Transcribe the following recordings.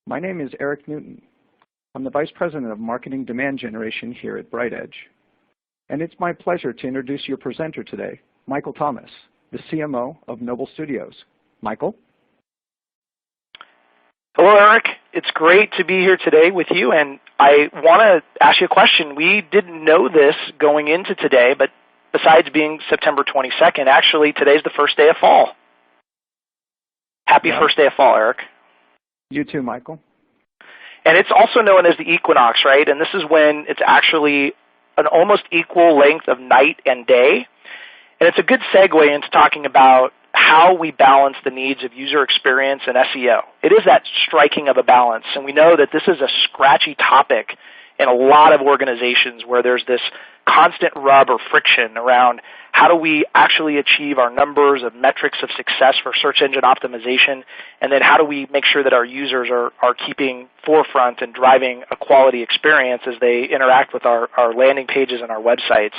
My name is Eric Newton. I'm the Vice President of Marketing Demand Generation here at BrightEdge. And it's my pleasure to introduce your presenter today, Michael Thomas, the CMO of Noble Studios. Michael? Hello, Eric. It's great to be here today with you, and I want to ask you a question. We didn't know this going into today, but besides being September 22nd, actually today's the first day of fall. Happy first day of fall, Eric. You too, Michael. And it's also known as the equinox, right? And this is when it's actually an almost equal length of night and day. And it's a good segue into talking about how we balance the needs of user experience and SEO. It is that striking of a balance. And we know that this is a scratchy topic in a lot of organizations where there's this constant rub or friction around how do we actually achieve our numbers of metrics of success for search engine optimization, and then how do we make sure that our users are keeping forefront and driving a quality experience as they interact with our landing pages and our websites.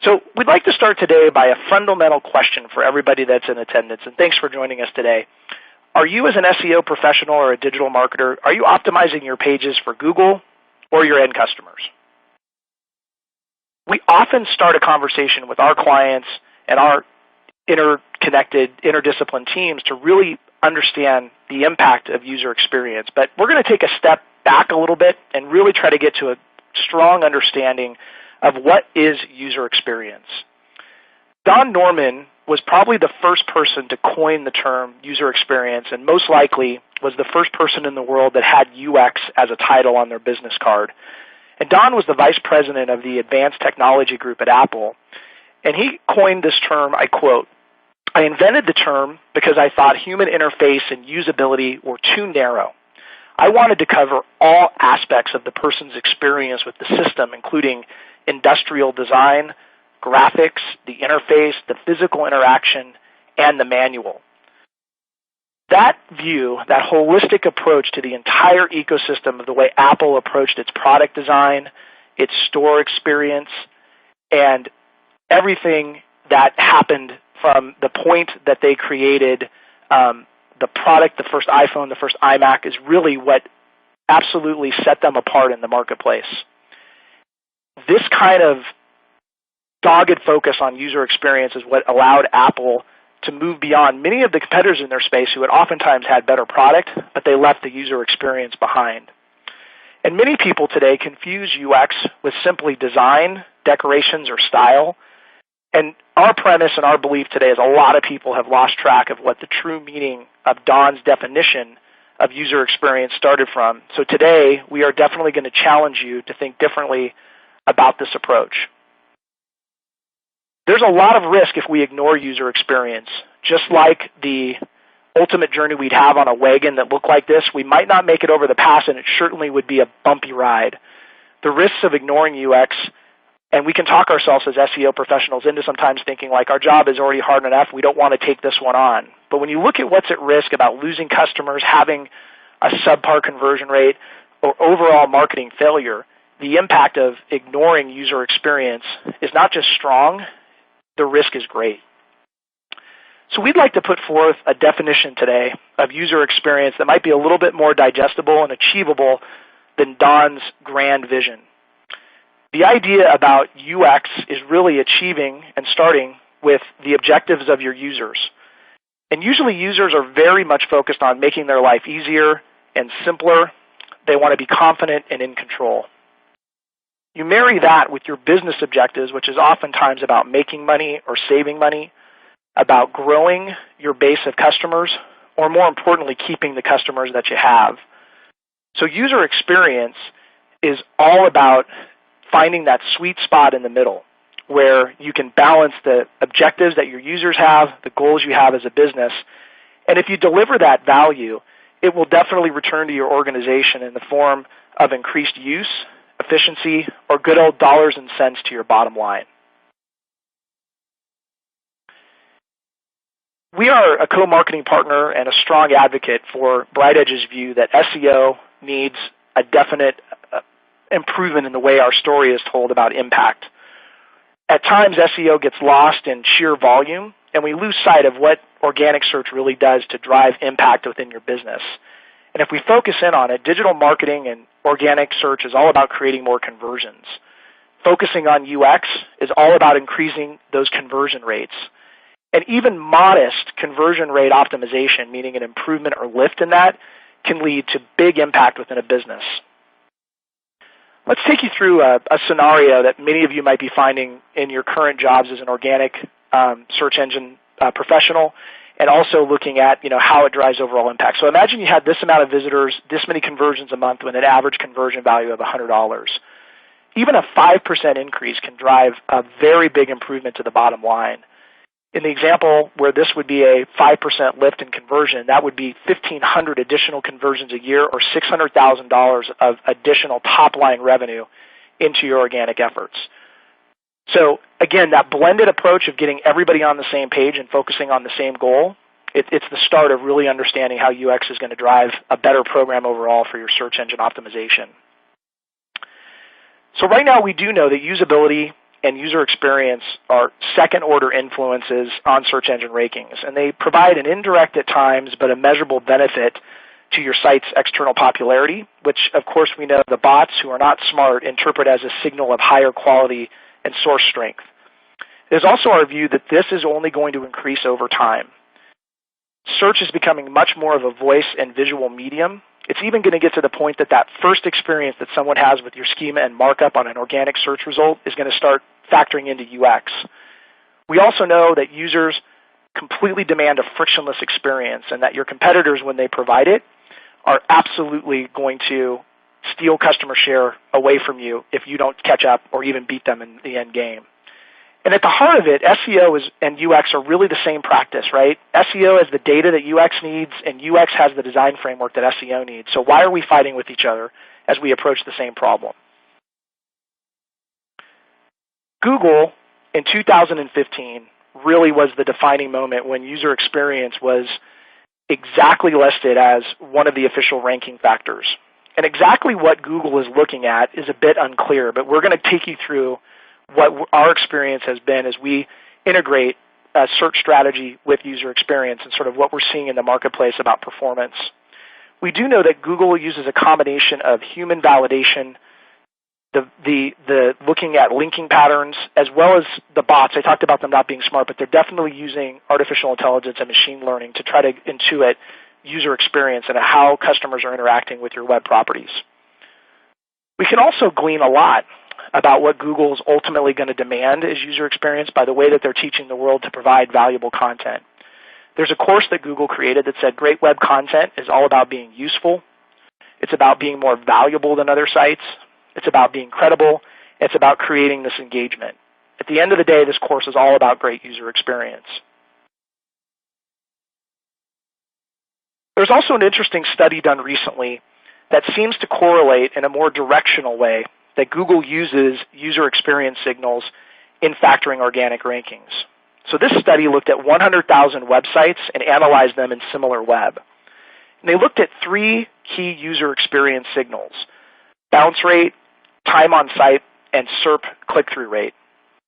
So we'd like to start today by a fundamental question for everybody that's in attendance, and thanks for joining us today. Are you, as an SEO professional or a digital marketer, are you optimizing your pages for Google or your end customers? We often start a conversation with our clients and our interconnected, interdisciplined teams to really understand the impact of user experience. But we're going to take a step back a little bit and really try to get to a strong understanding of what is user experience. Don Norman was probably the first person to coin the term user experience, and most likely was the first person in the world that had UX as a title on their business card. And Don was the vice president of the Advanced Technology Group at Apple, and he coined this term, I quote, "I invented the term because I thought human interface and usability were too narrow. I wanted to cover all aspects of the person's experience with the system, including industrial design, graphics, the interface, the physical interaction, and the manual." That view, that holistic approach to the entire ecosystem of the way Apple approached its product design, its store experience, and everything that happened from the point that they created the product, the first iPhone, the first iMac, is really what absolutely set them apart in the marketplace. This kind of dogged focus on user experience is what allowed Apple to move beyond many of the competitors in their space who had oftentimes had better product, but they left the user experience behind. And many people today confuse UX with simply design, decorations, or style. And our premise and our belief today is a lot of people have lost track of what the true meaning of Don's definition of user experience started from. So today, we are definitely going to challenge you to think differently about this approach. There's a lot of risk if we ignore user experience. Just like the ultimate journey we'd have on a wagon that looked like this, we might not make it over the pass, and it certainly would be a bumpy ride. The risks of ignoring UX, and we can talk ourselves as SEO professionals into sometimes thinking like our job is already hard enough, we don't want to take this one on. But when you look at what's at risk about losing customers, having a subpar conversion rate, or overall marketing failure, the impact of ignoring user experience is not just strong, the risk is great. So we'd like to put forth a definition today of user experience that might be a little bit more digestible and achievable than Don's grand vision. The idea about UX is really achieving and starting with the objectives of your users. And usually users are very much focused on making their life easier and simpler. They want to be confident and in control. You marry that with your business objectives, which is oftentimes about making money or saving money, about growing your base of customers, or more importantly, keeping the customers that you have. So user experience is all about finding that sweet spot in the middle where you can balance the objectives that your users have, the goals you have as a business, and if you deliver that value, it will definitely return to your organization in the form of increased use, efficiency, or good old dollars and cents to your bottom line. We are a co-marketing partner and a strong advocate for BrightEdge's view that SEO needs a definite improvement in the way our story is told about impact. At times, SEO gets lost in sheer volume, and we lose sight of what organic search really does to drive impact within your business. And if we focus in on it, digital marketing and organic search is all about creating more conversions. Focusing on UX is all about increasing those conversion rates. And even modest conversion rate optimization, meaning an improvement or lift in that, can lead to big impact within a business. Let's take you through a scenario that many of you might be finding in your current jobs as an organic search engine professional, and also looking at how it drives overall impact. So imagine you had this amount of visitors, this many conversions a month with an average conversion value of $100. Even a 5% increase can drive a very big improvement to the bottom line. In the example where this would be a 5% lift in conversion, that would be 1,500 additional conversions a year, or $600,000 of additional top-line revenue into your organic efforts. So again, that blended approach of getting everybody on the same page and focusing on the same goal, it's the start of really understanding how UX is going to drive a better program overall for your search engine optimization. So right now we do know that usability and user experience are second-order influences on search engine rankings, and they provide an indirect at times but a measurable benefit to your site's external popularity, which of course we know the bots who are not smart interpret as a signal of higher quality and source strength. It is also our view that this is only going to increase over time. Search is becoming much more of a voice and visual medium. It's even going to get to the point that that first experience that someone has with your schema and markup on an organic search result is going to start factoring into UX. We also know that users completely demand a frictionless experience, and that your competitors, when they provide it, are absolutely going to steal customer share away from you if you don't catch up or even beat them in the end game. And at the heart of it, SEO and UX are really the same practice, right? SEO has the data that UX needs, and UX has the design framework that SEO needs. So why are we fighting with each other as we approach the same problem? Google in 2015 really was the defining moment when user experience was exactly listed as one of the official ranking factors. And exactly what Google is looking at is a bit unclear, but we're going to take you through what our experience has been as we integrate a search strategy with user experience and sort of what we're seeing in the marketplace about performance. We do know that Google uses a combination of human validation, the looking at linking patterns, as well as the bots. I talked about them not being smart, but they're definitely using artificial intelligence and machine learning to try to intuit user experience and how customers are interacting with your web properties. We can also glean a lot about what Google is ultimately going to demand as user experience by the way that they're teaching the world to provide valuable content. There's a course that Google created that said great web content is all about being useful. It's about being more valuable than other sites. It's about being credible. It's about creating this engagement. At the end of the day, this course is all about great user experience. There's also an interesting study done recently that seems to correlate in a more directional way that Google uses user experience signals in factoring organic rankings. So this study looked at 100,000 websites and analyzed them in SimilarWeb. And they looked at 3 key user experience signals: bounce rate, time on site, and SERP click-through rate.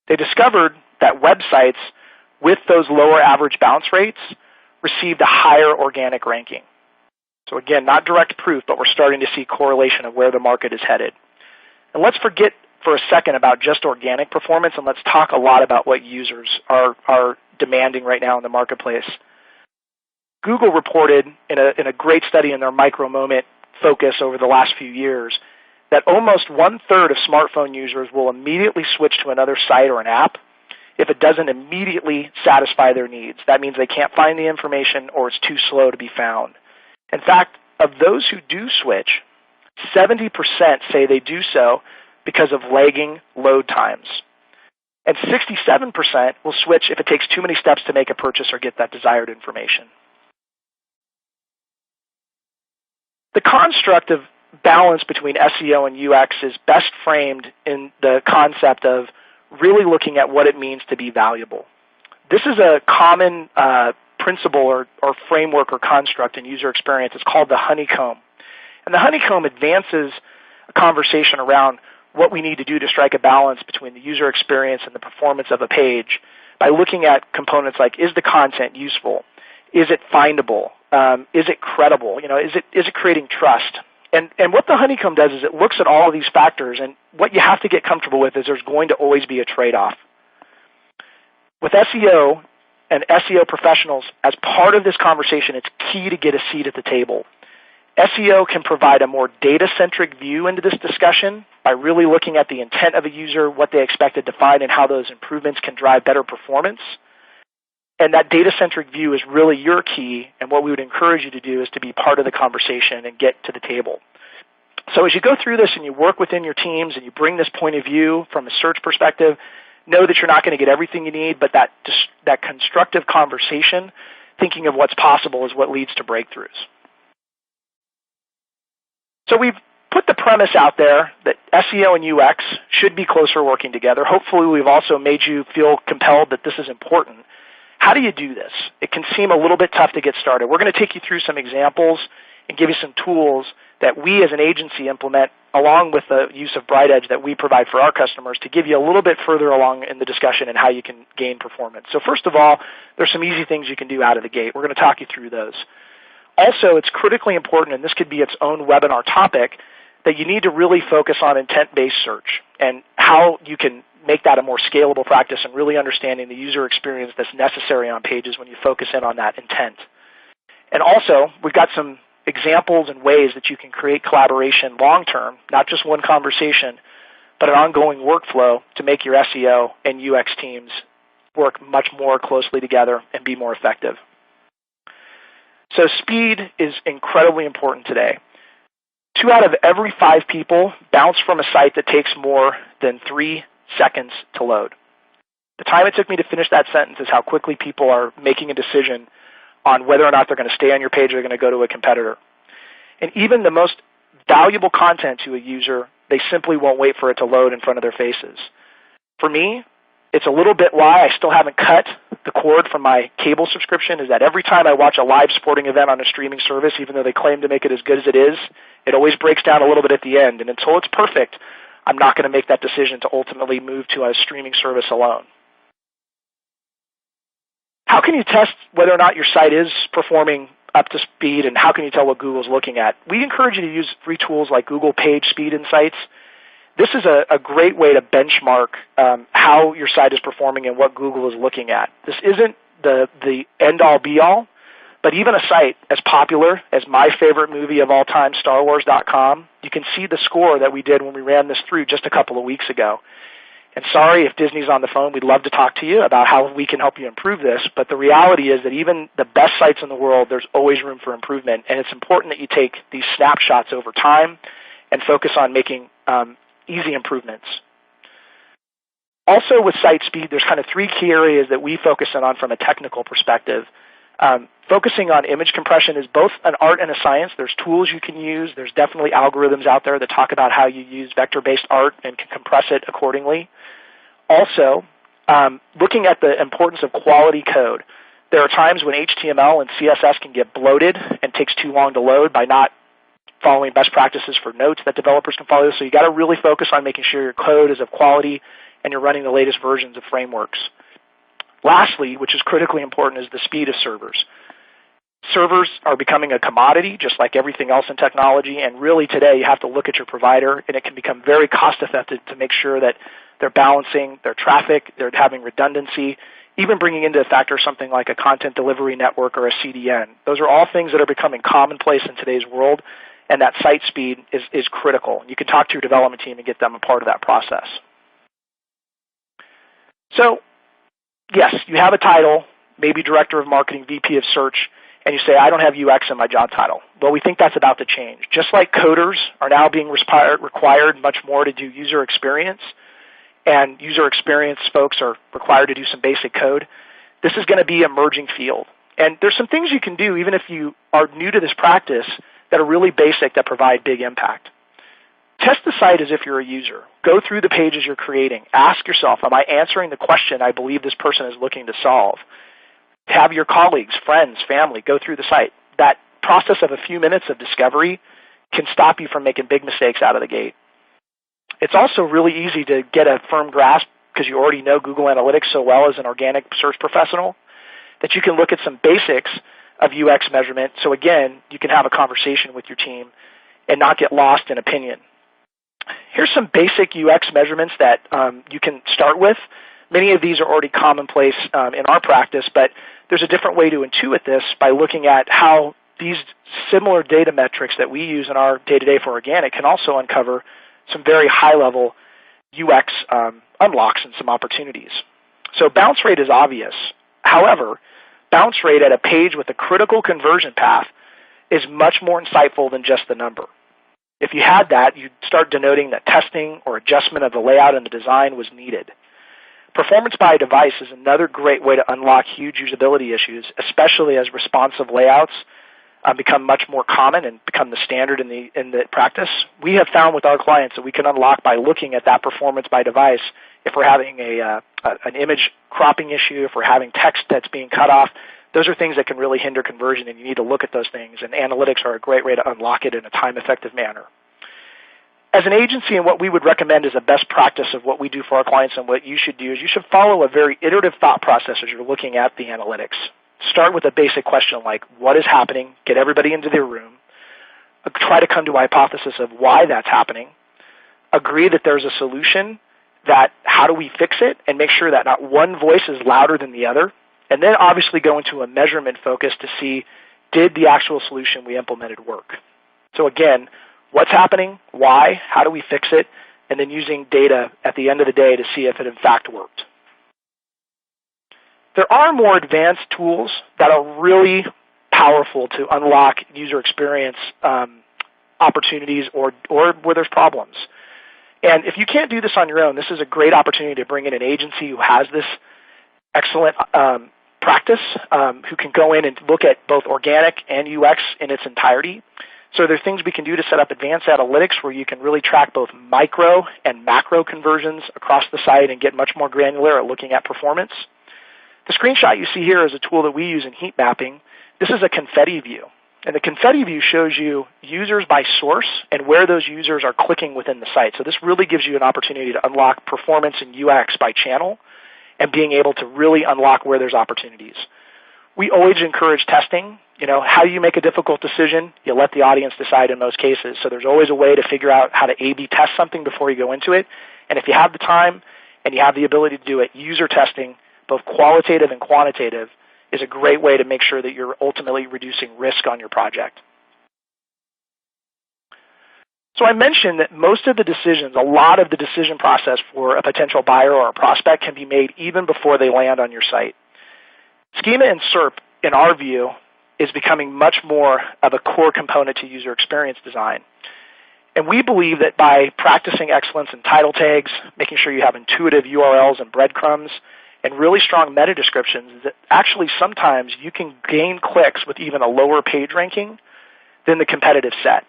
They discovered that websites with those lower average bounce rates received a higher organic ranking. So again, not direct proof, but we're starting to see correlation of where the market is headed. And let's forget for a second about just organic performance, and let's talk a lot about what users are demanding right now in the marketplace. Google reported in a great study in their micro-moment focus over the last few years that almost 1/3 of smartphone users will immediately switch to another site or an app if it doesn't immediately satisfy their needs. That means they can't find the information or it's too slow to be found. In fact, of those who do switch, 70% say they do so because of lagging load times. And 67% will switch if it takes too many steps to make a purchase or get that desired information. The construct of balance between SEO and UX is best framed in the concept of really looking at what it means to be valuable. This is a common principle or framework or construct in user experience. It's called the honeycomb. And the honeycomb advances a conversation around what we need to do to strike a balance between the user experience and the performance of a page by looking at components like, is the content useful? Is it findable? Is it credible? Is it creating trust? And what the honeycomb does is it looks at all of these factors, and what you have to get comfortable with is there's going to always be a trade-off. With SEO and SEO professionals, as part of this conversation, it's key to get a seat at the table. SEO can provide a more data-centric view into this discussion by really looking at the intent of a user, what they expected to find, and how those improvements can drive better performance. And that data-centric view is really your key, and what we would encourage you to do is to be part of the conversation and get to the table. So as you go through this and you work within your teams and you bring this point of view from a search perspective, know that you're not going to get everything you need, but that constructive conversation, thinking of what's possible, is what leads to breakthroughs. So we've put the premise out there that SEO and UX should be closer working together. Hopefully we've also made you feel compelled that this is important. How do you do this? It can seem a little bit tough to get started. We're going to take you through some examples and give you some tools that we as an agency implement along with the use of BrightEdge that we provide for our customers to give you a little bit further along in the discussion and how you can gain performance. So first of all, there's some easy things you can do out of the gate. We're going to talk you through those. Also, it's critically important, and this could be its own webinar topic, that you need to really focus on intent-based search and how you can make that a more scalable practice and really understanding the user experience that's necessary on pages when you focus in on that intent. And also, we've got some examples and ways that you can create collaboration long-term, not just one conversation, but an ongoing workflow to make your SEO and UX teams work much more closely together and be more effective. So speed is incredibly important today. 2 out of every 5 people bounce from a site that takes more than 3 seconds to load. The time it took me to finish that sentence is how quickly people are making a decision on whether or not they're going to stay on your page or they're going to go to a competitor. And even the most valuable content to a user, they simply won't wait for it to load in front of their faces. For me, it's a little bit why I still haven't cut the cord from my cable subscription, is that every time I watch a live sporting event on a streaming service, even though they claim to make it as good as it is, it always breaks down a little bit at the end. And until it's perfect, I'm not going to make that decision to ultimately move to a streaming service alone. How can you test whether or not your site is performing up to speed, and how can you tell what Google's looking at? We encourage you to use free tools like Google Page Speed Insights. This is a great way to benchmark how your site is performing and what Google is looking at. This isn't the end-all, be-all, but even a site as popular as my favorite movie of all time, StarWars.com, you can see the score that we did when we ran this through just a couple of weeks ago. And sorry if Disney's on the phone, we'd love to talk to you about how we can help you improve this, but the reality is that even the best sites in the world, there's always room for improvement, and it's important that you take these snapshots over time and focus on making easy improvements. Also with site speed, there's kind of 3 key areas that we focus in on from a technical perspective. Focusing on image compression is both an art and a science. There's tools you can use. There's definitely algorithms out there that talk about how you use vector-based art and can compress it accordingly. Also, looking at the importance of quality code. There are times when HTML and CSS can get bloated and takes too long to load by not following best practices for notes that developers can follow. So you got to really focus on making sure your code is of quality and you're running the latest versions of frameworks. Lastly, which is critically important, is the speed of servers. Servers are becoming a commodity, just like everything else in technology, and really today you have to look at your provider, and it can become very cost-effective to make sure that they're balancing their traffic, they're having redundancy, even bringing into a factor something like a content delivery network or a CDN. Those are all things that are becoming commonplace in today's world, and that site speed is critical. You can talk to your development team and get them a part of that process. So, yes, you have a title, maybe Director of Marketing, VP of Search, and you say, I don't have UX in my job title. Well, we think that's about to change. Just like coders are now being required much more to do user experience, and user experience folks are required to do some basic code, this is going to be an emerging field. And there's some things you can do, even if you are new to this practice, that are really basic that provide big impact. Test the site as if you're a user. Go through the pages you're creating. Ask yourself, am I answering the question I believe this person is looking to solve? Have your colleagues, friends, family go through the site. That process of a few minutes of discovery can stop you from making big mistakes out of the gate. It's also really easy to get a firm grasp, because you already know Google Analytics so well as an organic search professional, that you can look at some basics of UX measurement. So again, you can have a conversation with your team and not get lost in opinion. Here's some basic UX measurements that you can start with. Many of these are already commonplace in our practice, but there's a different way to intuit this by looking at how these similar data metrics that we use in our day-to-day for organic can also uncover some very high-level UX unlocks and some opportunities. So bounce rate is obvious. However, bounce rate at a page with a critical conversion path is much more insightful than just the number. If you had that, you'd start denoting that testing or adjustment of the layout and the design was needed. Performance by device is another great way to unlock huge usability issues, especially as responsive layouts become much more common and become the standard in the practice. We have found with our clients that we can unlock by looking at that performance by device. If we're having an image cropping issue, if we're having text that's being cut off, those are things that can really hinder conversion, and you need to look at those things, and analytics are a great way to unlock it in a time-effective manner. As an agency, and what we would recommend as a best practice of what we do for our clients and what you should do is you should follow a very iterative thought process as you're looking at the analytics. Start with a basic question like, what is happening? Get everybody into their room. Try to come to a hypothesis of why that's happening. Agree that there's a solution, that how do we fix it, and make sure that not one voice is louder than the other. And then obviously go into a measurement focus to see, did the actual solution we implemented work? So again, what's happening, why, how do we fix it, and then using data at the end of the day to see if it in fact worked. There are more advanced tools that are really powerful to unlock user experience opportunities or where there's problems. And if you can't do this on your own, this is a great opportunity to bring in an agency who has this excellent practice, who can go in and look at both organic and UX in its entirety. So there are things we can do to set up advanced analytics where you can really track both micro and macro conversions across the site and get much more granular at looking at performance. The screenshot you see here is a tool that we use in heat mapping. This is a confetti view. And the confetti view shows you users by source and where those users are clicking within the site. So this really gives you an opportunity to unlock performance in UX by channel and being able to really unlock where there's opportunities. We always encourage testing. How do you make a difficult decision? You let the audience decide in most cases. So there's always a way to figure out how to A/B test something before you go into it. And if you have the time and you have the ability to do it, user testing, both qualitative and quantitative, is a great way to make sure that you're ultimately reducing risk on your project. So I mentioned that most of the decisions, a lot of the decision process for a potential buyer or a prospect can be made even before they land on your site. Schema and SERP, in our view, is becoming much more of a core component to user experience design. And we believe that by practicing excellence in title tags, making sure you have intuitive URLs and breadcrumbs, and really strong meta descriptions, that actually sometimes you can gain clicks with even a lower page ranking than the competitive set.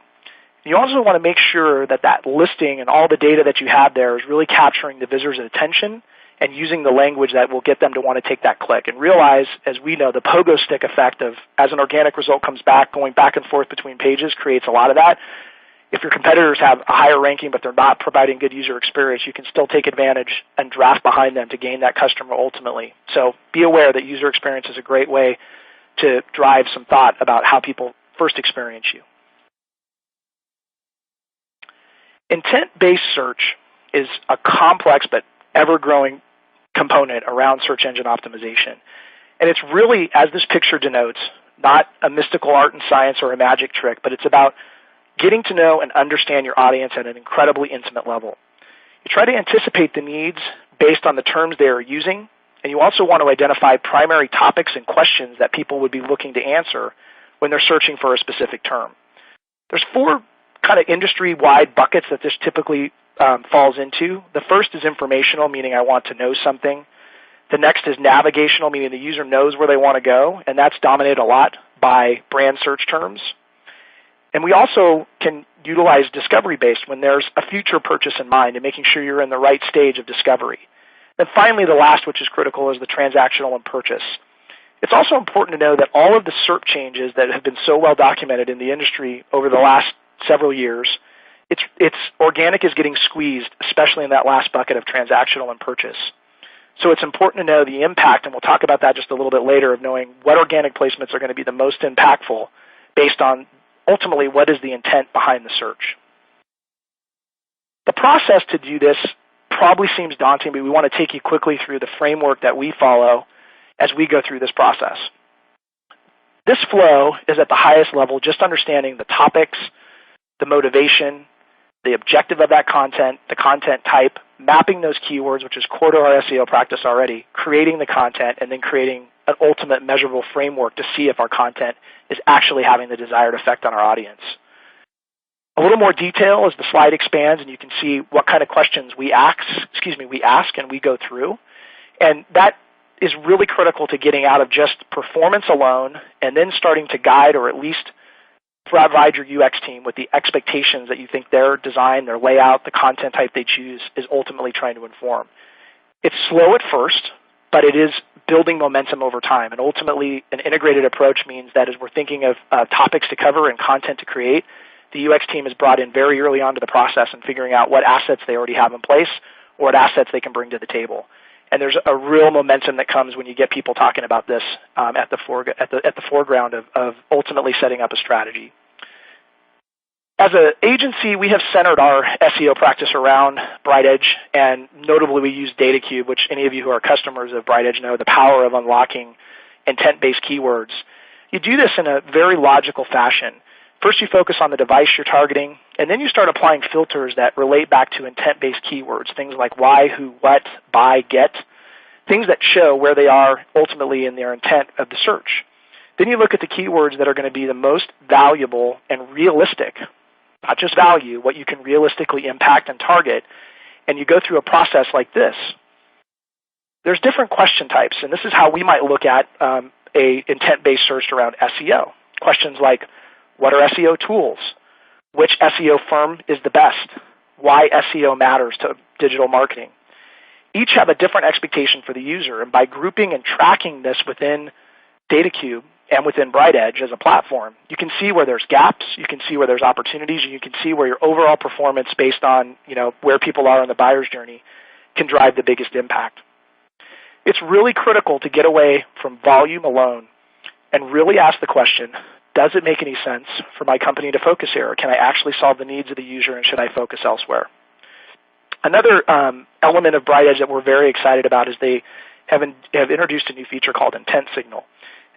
You also want to make sure that that listing and all the data that you have there is really capturing the visitor's attention and using the language that will get them to want to take that click. And realize, as we know, the pogo stick effect of as an organic result comes back, going back and forth between pages creates a lot of that. If your competitors have a higher ranking but they're not providing good user experience, you can still take advantage and draft behind them to gain that customer ultimately. So be aware that user experience is a great way to drive some thought about how people first experience you. Intent-based search is a complex but ever-growing component around search engine optimization. And it's really, as this picture denotes, not a mystical art and science or a magic trick, but it's about getting to know and understand your audience at an incredibly intimate level. You try to anticipate the needs based on the terms they are using, and you also want to identify primary topics and questions that people would be looking to answer when they're searching for a specific term. There's 4 kind of industry-wide buckets that this typically falls into. The first is informational, meaning I want to know something. The next is navigational, meaning the user knows where they want to go, and that's dominated a lot by brand search terms. And we also can utilize discovery-based when there's a future purchase in mind and making sure you're in the right stage of discovery. And finally, the last, which is critical, is the transactional and purchase. It's also important to know that all of the SERP changes that have been so well documented in the industry over the last several years, it's organic is getting squeezed, especially in that last bucket of transactional and purchase. So it's important to know the impact, and we'll talk about that just a little bit later, of knowing what organic placements are going to be the most impactful based on ultimately what is the intent behind the search. The process to do this probably seems daunting, but we want to take you quickly through the framework that we follow as we go through this process. This flow is at the highest level, just understanding the topics, the motivation, the objective of that content, the content type, mapping those keywords, which is core to our SEO practice already, creating the content, and then creating an ultimate measurable framework to see if our content is actually having the desired effect on our audience. A little more detail as the slide expands, and you can see what kind of questions we ask and we go through. And that is really critical to getting out of just performance alone and then starting to guide or at least provide your UX team with the expectations that you think their design, their layout, the content type they choose is ultimately trying to inform. It's slow at first, but it is building momentum over time. And ultimately, an integrated approach means that as we're thinking of topics to cover and content to create, the UX team is brought in very early on to the process and figuring out what assets they already have in place or what assets they can bring to the table. And there's a real momentum that comes when you get people talking about this at the foreground of ultimately setting up a strategy. As an agency, we have centered our SEO practice around BrightEdge, and notably we use DataCube, which any of you who are customers of BrightEdge know the power of unlocking intent-based keywords. You do this in a very logical fashion. First, you focus on the device you're targeting, and then you start applying filters that relate back to intent-based keywords, things like why, who, what, buy, get, things that show where they are ultimately in their intent of the search. Then you look at the keywords that are going to be the most valuable and realistic, not just value, what you can realistically impact and target, and you go through a process like this. There's different question types, and this is how we might look at a intent-based search around SEO. Questions like, what are SEO tools? Which SEO firm is the best? Why SEO matters to digital marketing? Each have a different expectation for the user, and by grouping and tracking this within DataCube and within BrightEdge as a platform, you can see where there's gaps, you can see where there's opportunities, and you can see where your overall performance based on where people are in the buyer's journey can drive the biggest impact. It's really critical to get away from volume alone and really ask the question, does it make any sense for my company to focus here? Or can I actually solve the needs of the user, and should I focus elsewhere? Another element of BrightEdge that we're very excited about is they have introduced a new feature called Intent Signal.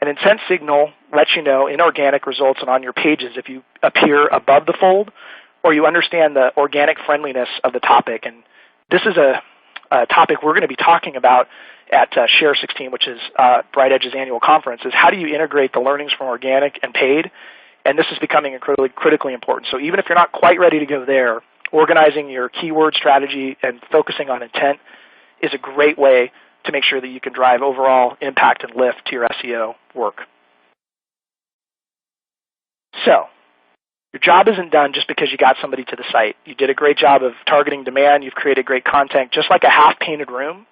An Intent Signal lets you know in organic results and on your pages if you appear above the fold or you understand the organic friendliness of the topic. And this is a topic we're going to be talking about at Share 16, which is BrightEdge's annual conference, is how do you integrate the learnings from organic and paid? And this is becoming critically important. So even if you're not quite ready to go there, organizing your keyword strategy and focusing on intent is a great way to make sure that you can drive overall impact and lift to your SEO work. So, your job isn't done just because you got somebody to the site. You did a great job of targeting demand. You've created great content. Just like a half-painted room,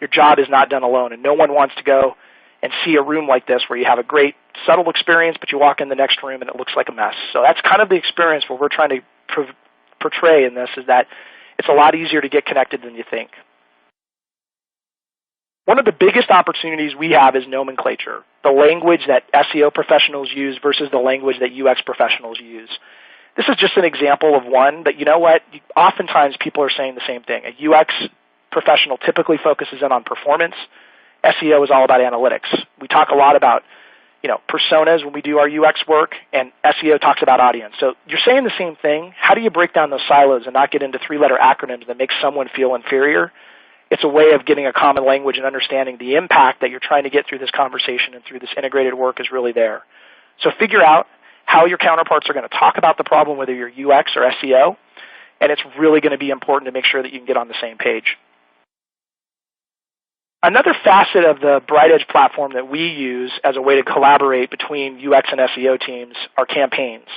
your job is not done alone, and no one wants to go and see a room like this where you have a great subtle experience, but you walk in the next room and it looks like a mess. So that's kind of the experience where we're trying to portray in this, is that it's a lot easier to get connected than you think. One of the biggest opportunities we have is nomenclature, the language that SEO professionals use versus the language that UX professionals use. This is just an example of one, but you know what? Oftentimes people are saying the same thing. A UX professional typically focuses in on performance. SEO is all about analytics. We talk a lot about personas when we do our UX work, and SEO talks about audience. So you're saying the same thing. How do you break down those silos and not get into three-letter acronyms that make someone feel inferior? It's a way of getting a common language and understanding the impact that you're trying to get through this conversation and through this integrated work is really there. So figure out how your counterparts are going to talk about the problem, whether you're UX or SEO, and it's really going to be important to make sure that you can get on the same page. Another facet of the BrightEdge platform that we use as a way to collaborate between UX and SEO teams are campaigns.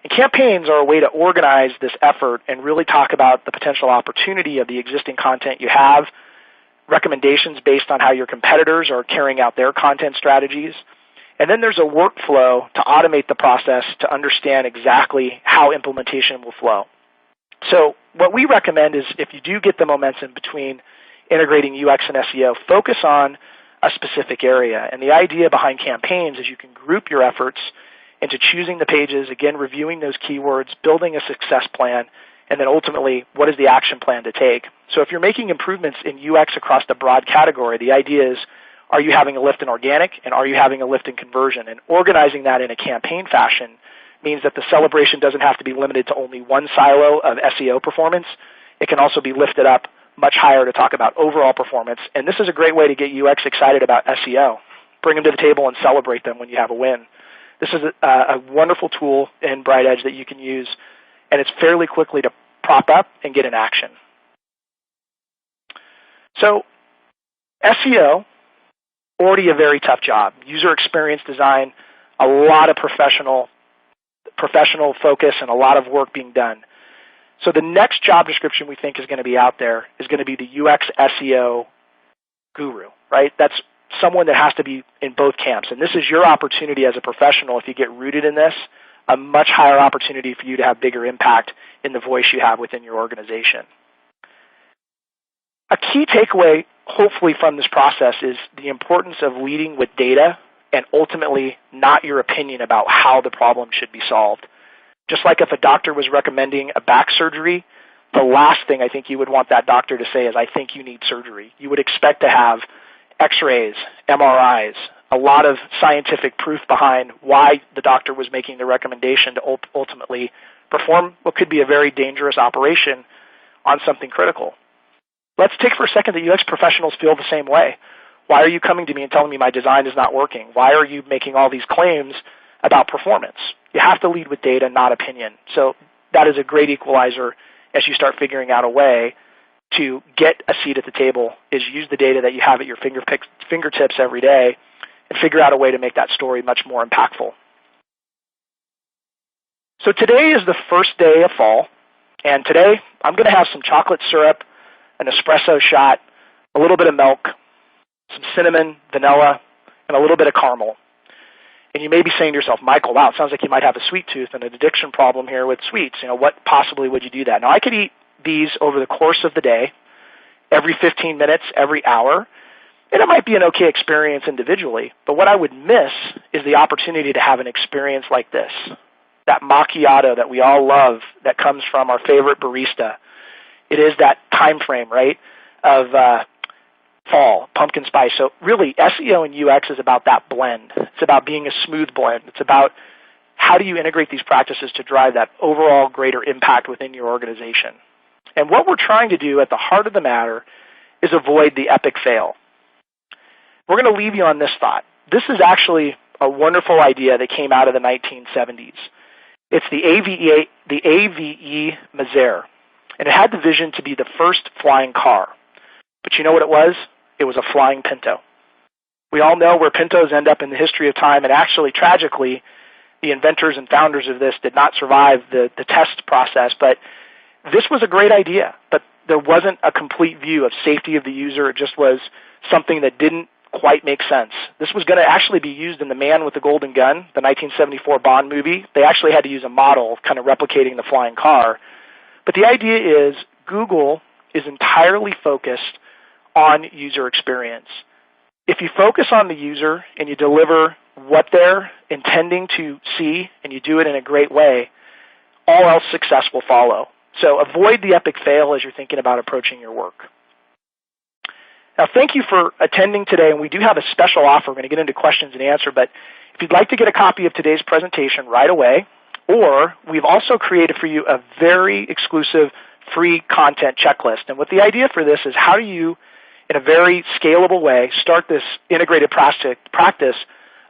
And campaigns are a way to organize this effort and really talk about the potential opportunity of the existing content you have, recommendations based on how your competitors are carrying out their content strategies, and then there's a workflow to automate the process to understand exactly how implementation will flow. So what we recommend is if you do get the momentum between integrating UX and SEO, focus on a specific area. And the idea behind campaigns is you can group your efforts into choosing the pages, again, reviewing those keywords, building a success plan, and then ultimately, what is the action plan to take? So if you're making improvements in UX across the broad category, the idea is, are you having a lift in organic, and are you having a lift in conversion? And organizing that in a campaign fashion means that the celebration doesn't have to be limited to only one silo of SEO performance. It can also be lifted up much higher to talk about overall performance. And this is a great way to get UX excited about SEO. Bring them to the table and celebrate them when you have a win. This is a wonderful tool in BrightEdge that you can use, and it's fairly quickly to prop up and get in action. So SEO, already a very tough job. User experience design, a lot of professional focus and a lot of work being done. So the next job description we think is going to be out there is going to be the UX SEO guru, right? That's someone that has to be in both camps. And this is your opportunity as a professional, if you get rooted in this, a much higher opportunity for you to have bigger impact in the voice you have within your organization. A key takeaway, hopefully, from this process is the importance of leading with data and ultimately not your opinion about how the problem should be solved. Just like if a doctor was recommending a back surgery, the last thing I think you would want that doctor to say is, I think you need surgery. You would expect to have X-rays, MRIs, a lot of scientific proof behind why the doctor was making the recommendation to ultimately perform what could be a very dangerous operation on something critical. Let's take for a second that UX professionals feel the same way. Why are you coming to me and telling me my design is not working? Why are you making all these claims about performance? You have to lead with data, not opinion. So that is a great equalizer as you start figuring out a way to get a seat at the table, is use the data that you have at your fingertips every day and figure out a way to make that story much more impactful. So today is the first day of fall, and today I'm going to have some chocolate syrup, an espresso shot, a little bit of milk, some cinnamon, vanilla, and a little bit of caramel. And you may be saying to yourself, Michael, wow, it sounds like you might have a sweet tooth and an addiction problem here with sweets. What possibly would you do that? Now, I could eat these over the course of the day, every 15 minutes, every hour, and it might be an okay experience individually. But what I would miss is the opportunity to have an experience like this, that macchiato that we all love that comes from our favorite barista. It is that time frame, right, of fall, pumpkin spice. So really, SEO and UX is about that blend. It's about being a smooth blend. It's about how do you integrate these practices to drive that overall greater impact within your organization. And what we're trying to do at the heart of the matter is avoid the epic fail. We're going to leave you on this thought. This is actually a wonderful idea that came out of the 1970s. It's the AVE Mazer, and it had the vision to be the first flying car. But you know what it was? It was a flying Pinto. We all know where Pintos end up in the history of time, and actually, tragically, the inventors and founders of this did not survive the test process, but this was a great idea, but there wasn't a complete view of safety of the user. It just was something that didn't quite make sense. This was going to actually be used in The Man with the Golden Gun, the 1974 Bond movie. They actually had to use a model kind of replicating the flying car. But the idea is Google is entirely focused on user experience. If you focus on the user and you deliver what they're intending to see and you do it in a great way, all else success will follow. So avoid the epic fail as you're thinking about approaching your work. Now, thank you for attending today, and we do have a special offer. We're going to get into questions and answer, but if you'd like to get a copy of today's presentation right away, or we've also created for you a very exclusive free content checklist. And what the idea for this is, how do you, in a very scalable way, start this integrated practice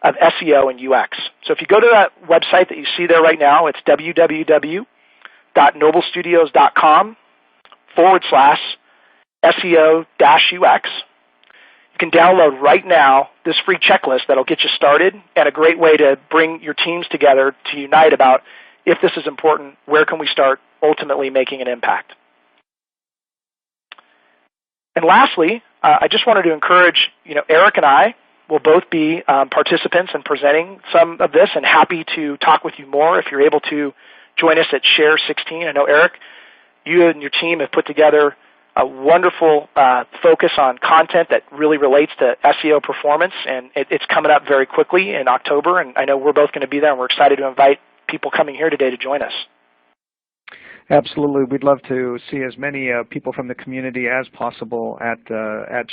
of SEO and UX. So if you go to that website that you see there right now, it's www.noblestudios.com/SEO-UX. You can download right now this free checklist that'll get you started, and a great way to bring your teams together to unite about, if this is important, where can we start ultimately making an impact. And lastly, I just wanted to encourage, Eric and I will both be participants in presenting some of this, and happy to talk with you more if you're able to join us at Share 16. I know, Eric, you and your team have put together a wonderful focus on content that really relates to SEO performance, and it's coming up very quickly in October, and I know we're both going to be there, and we're excited to invite people coming here today to join us. Absolutely. We'd love to see as many people from the community as possible at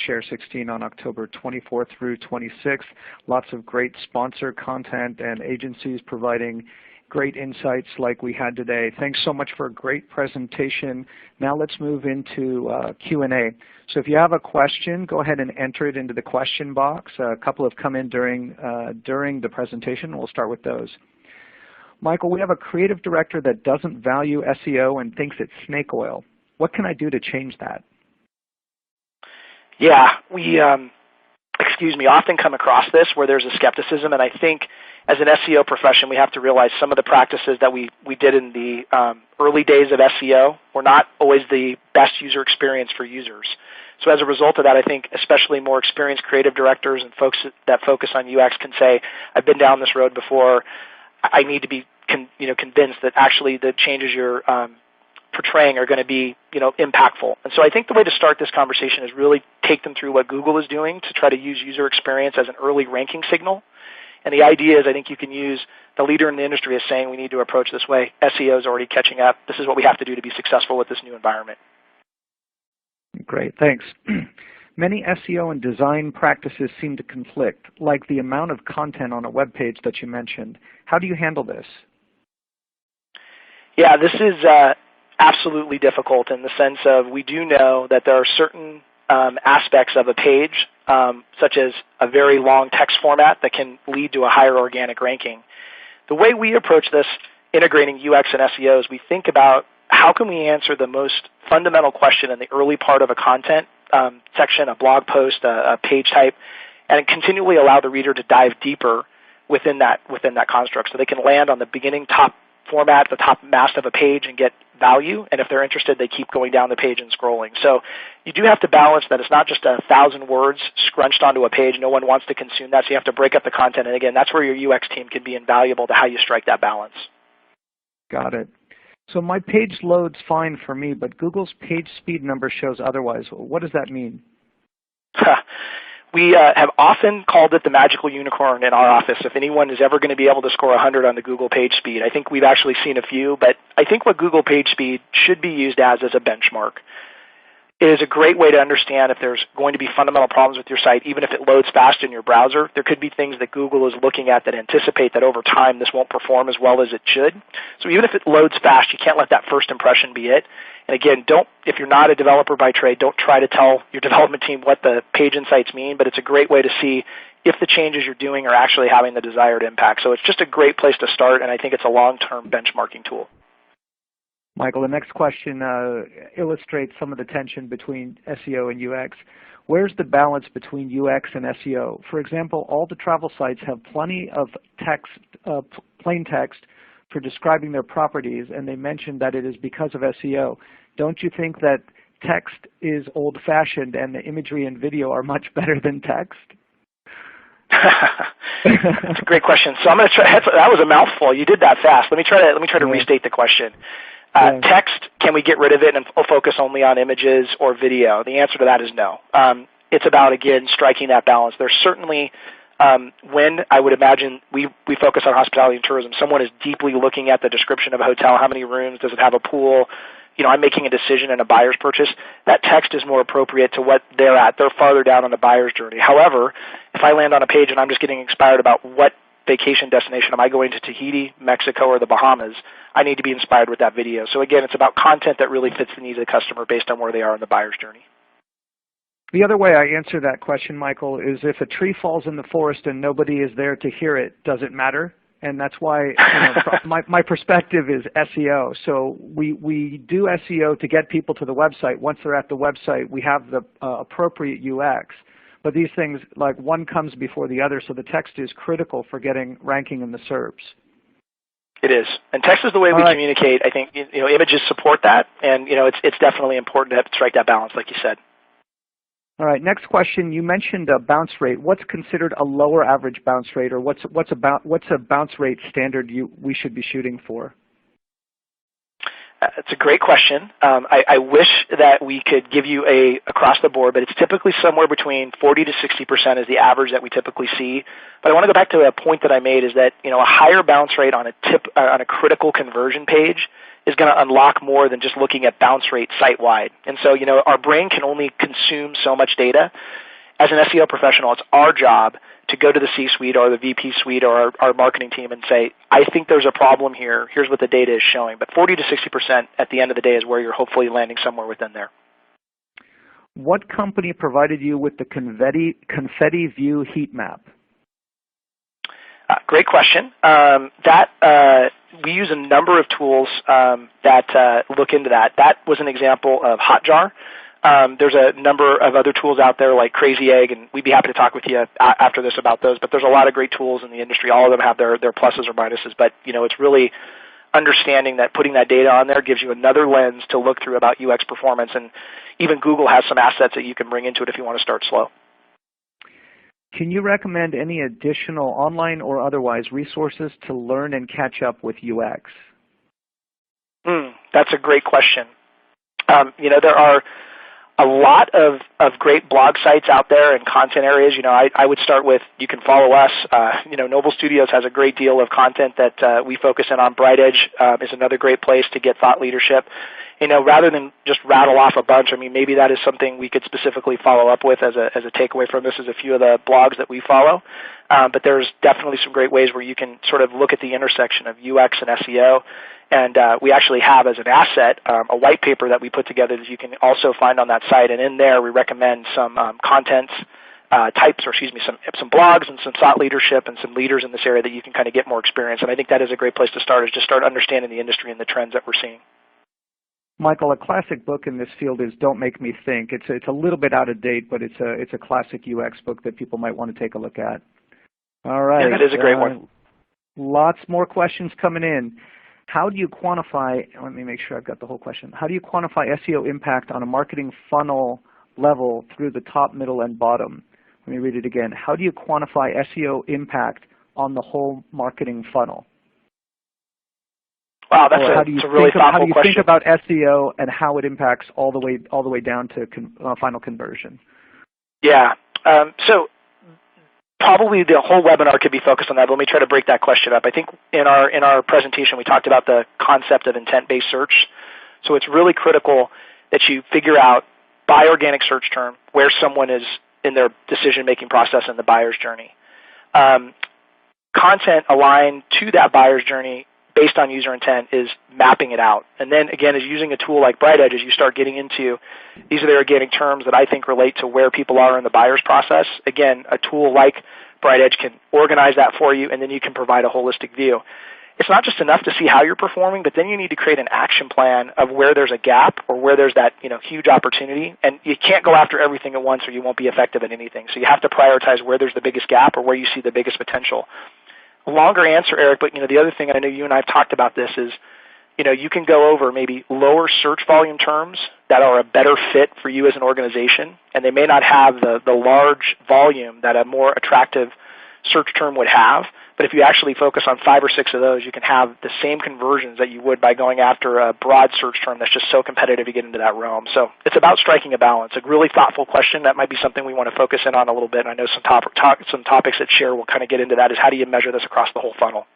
Share 16 on October 24th through 26th. Lots of great sponsor content and agencies providing great insights like we had today. Thanks so much for a great presentation. Now let's move into Q&A. So if you have a question, go ahead and enter it into the question box. A couple have come in during the presentation. We'll start with those. Michael, we have a creative director that doesn't value SEO and thinks it's snake oil. What can I do to change that? Yeah, we often come across this where there's a skepticism, and I think as an SEO profession we have to realize some of the practices that we did in the early days of SEO were not always the best user experience for users. So as a result of that, I think especially more experienced creative directors and folks that focus on UX can say, I've been down this road before. I need to be convinced that actually the changes you're portraying are going to be impactful. And so I think the way to start this conversation is really take them through what Google is doing to try to use user experience as an early ranking signal. And the idea is I think you can use the leader in the industry as saying we need to approach this way. SEO is already catching up. This is what we have to do to be successful with this new environment. Great, thanks. Many SEO and design practices seem to conflict, like the amount of content on a web page that you mentioned. How do you handle this? Yeah, this is absolutely difficult in the sense of we do know that there are certain aspects of a page, such as a very long text format that can lead to a higher organic ranking. The way we approach this, integrating UX and SEO, is we think about how can we answer the most fundamental question in the early part of a content section, a blog post, a page type, and continually allow the reader to dive deeper within that construct, so they can land on the beginning top format, the top mast of a page, and get value. And if they're interested, they keep going down the page and scrolling. So you do have to balance that. It's not just 1,000 words scrunched onto a page. No one wants to consume that, so you have to break up the content. And again, that's where your UX team can be invaluable to how you strike that balance. Got it. So my page loads fine for me, but Google's page speed number shows otherwise. What does that mean? We have often called it the magical unicorn in our office. If anyone is ever going to be able to score 100 on the Google page speed, I think we've actually seen a few, but I think what Google page speed should be used as a benchmark. It is a great way to understand if there's going to be fundamental problems with your site, even if it loads fast in your browser. There could be things that Google is looking at that anticipate that over time this won't perform as well as it should. So even if it loads fast, you can't let that first impression be it. And again, if you're not a developer by trade, don't try to tell your development team what the page insights mean, but it's a great way to see if the changes you're doing are actually having the desired impact. So it's just a great place to start, and I think it's a long-term benchmarking tool. Michael, the next question illustrates some of the tension between SEO and UX. Where's the balance between UX and SEO? For example, all the travel sites have plenty of text, plain text for describing their properties, and they mentioned that it is because of SEO. Don't you think that text is old-fashioned and the imagery and video are much better than text? That's a great question. So I'm going to try. That was a mouthful. You did that fast. Let me try to restate the question. Text, can we get rid of it and focus only on images or video? The answer to that is no. It's about, again, striking that balance. There's certainly, when I would imagine we focus on hospitality and tourism, someone is deeply looking at the description of a hotel. How many rooms? Does it have a pool? I'm making a decision in a buyer's purchase. That text is more appropriate to what they're at. They're farther down on the buyer's journey. However, if I land on a page and I'm just getting inspired about what vacation destination, am I going to Tahiti, Mexico, or the Bahamas, I need to be inspired with that video. So again, it's about content that really fits the needs of the customer based on where they are in the buyer's journey. The other way I answer that question, Michael, is if a tree falls in the forest and nobody is there to hear it, does it matter? And that's why my perspective is SEO. So we do SEO to get people to the website. Once they're at the website, we have the appropriate UX. But these things, like one comes before the other, so the text is critical for getting ranking in the SERPs. It is, and text is the way we communicate. I think images support that, and it's definitely important to strike that balance, like you said. All right. Next question. You mentioned a bounce rate. What's considered a lower average bounce rate, or what's a bounce rate standard we should be shooting for? It's a great question. I wish that we could give you a across the board, but it's typically somewhere between 40 to 60% is the average that we typically see. But I want to go back to a point that I made is that a higher bounce rate on a critical conversion page is going to unlock more than just looking at bounce rate site-wide. And so our brain can only consume so much data. As an SEO professional, it's our job to go to the C-suite or the VP suite or our marketing team and say, I think there's a problem here. Here's what the data is showing. But 40 to 60% at the end of the day is where you're hopefully landing somewhere within there. What company provided you with the confetti view heat map? Great question. We use a number of tools that look into that. That was an example of Hotjar. There's a number of other tools out there like Crazy Egg, and we'd be happy to talk with you after this about those. But there's a lot of great tools in the industry. All of them have their pluses or minuses. But it's really understanding that putting that data on there gives you another lens to look through about UX performance. And even Google has some assets that you can bring into it if you want to start slow. Can you recommend any additional online or otherwise resources to learn and catch up with UX? That's a great question. There are a lot of great blog sites out there and content areas. I would start with, you can follow us. Noble Studios has a great deal of content that we focus in on. BrightEdge is another great place to get thought leadership. Rather than just rattle off a bunch, maybe that is something we could specifically follow up with as a takeaway from this is a few of the blogs that we follow. But there's definitely some great ways where you can sort of look at the intersection of UX and SEO. And we actually have as an asset a white paper that we put together that you can also find on that site. And in there we recommend some content types, some blogs and some thought leadership and some leaders in this area that you can kind of get more experience. And I think that is a great place to start, is just start understanding the industry and the trends that we're seeing. Michael, a classic book in this field is Don't Make Me Think. It's a little bit out of date, but it's a classic UX book that people might want to take a look at. All right. Yeah, that is a great one. Lots more questions coming in. How do you quantify, let me make sure I've got the whole question. How do you quantify SEO impact on a marketing funnel level through the top, middle, and bottom? Let me read it again. How do you quantify SEO impact on the whole marketing funnel? Wow, that's a really thoughtful question. How do you think about SEO and how it impacts all the way down to final conversion? Yeah. So probably the whole webinar could be focused on that. But let me try to break that question up. I think in our presentation we talked about the concept of intent-based search. So it's really critical that you figure out by organic search term where someone is in their decision-making process in the buyer's journey. Content aligned to that buyer's journey based on user intent is mapping it out. And then, again, is using a tool like BrightEdge as you start getting into, these are the organic terms that I think relate to where people are in the buyer's process. Again, a tool like BrightEdge can organize that for you, and then you can provide a holistic view. It's not just enough to see how you're performing, but then you need to create an action plan of where there's a gap or where there's that huge opportunity. And you can't go after everything at once or you won't be effective at anything. So you have to prioritize where there's the biggest gap or where you see the biggest potential. A longer answer, Eric, but the other thing, I know you and I have talked about this, is you can go over maybe lower search volume terms that are a better fit for you as an organization, and they may not have the large volume that a more attractive search term would have. But if you actually focus on 5 or 6 of those, you can have the same conversions that you would by going after a broad search term that's just so competitive you get into that realm. So it's about striking a balance. A really thoughtful question. That might be something we want to focus in on a little bit. And I know some topics that Share will kind of get into that, is how do you measure this across the whole funnel?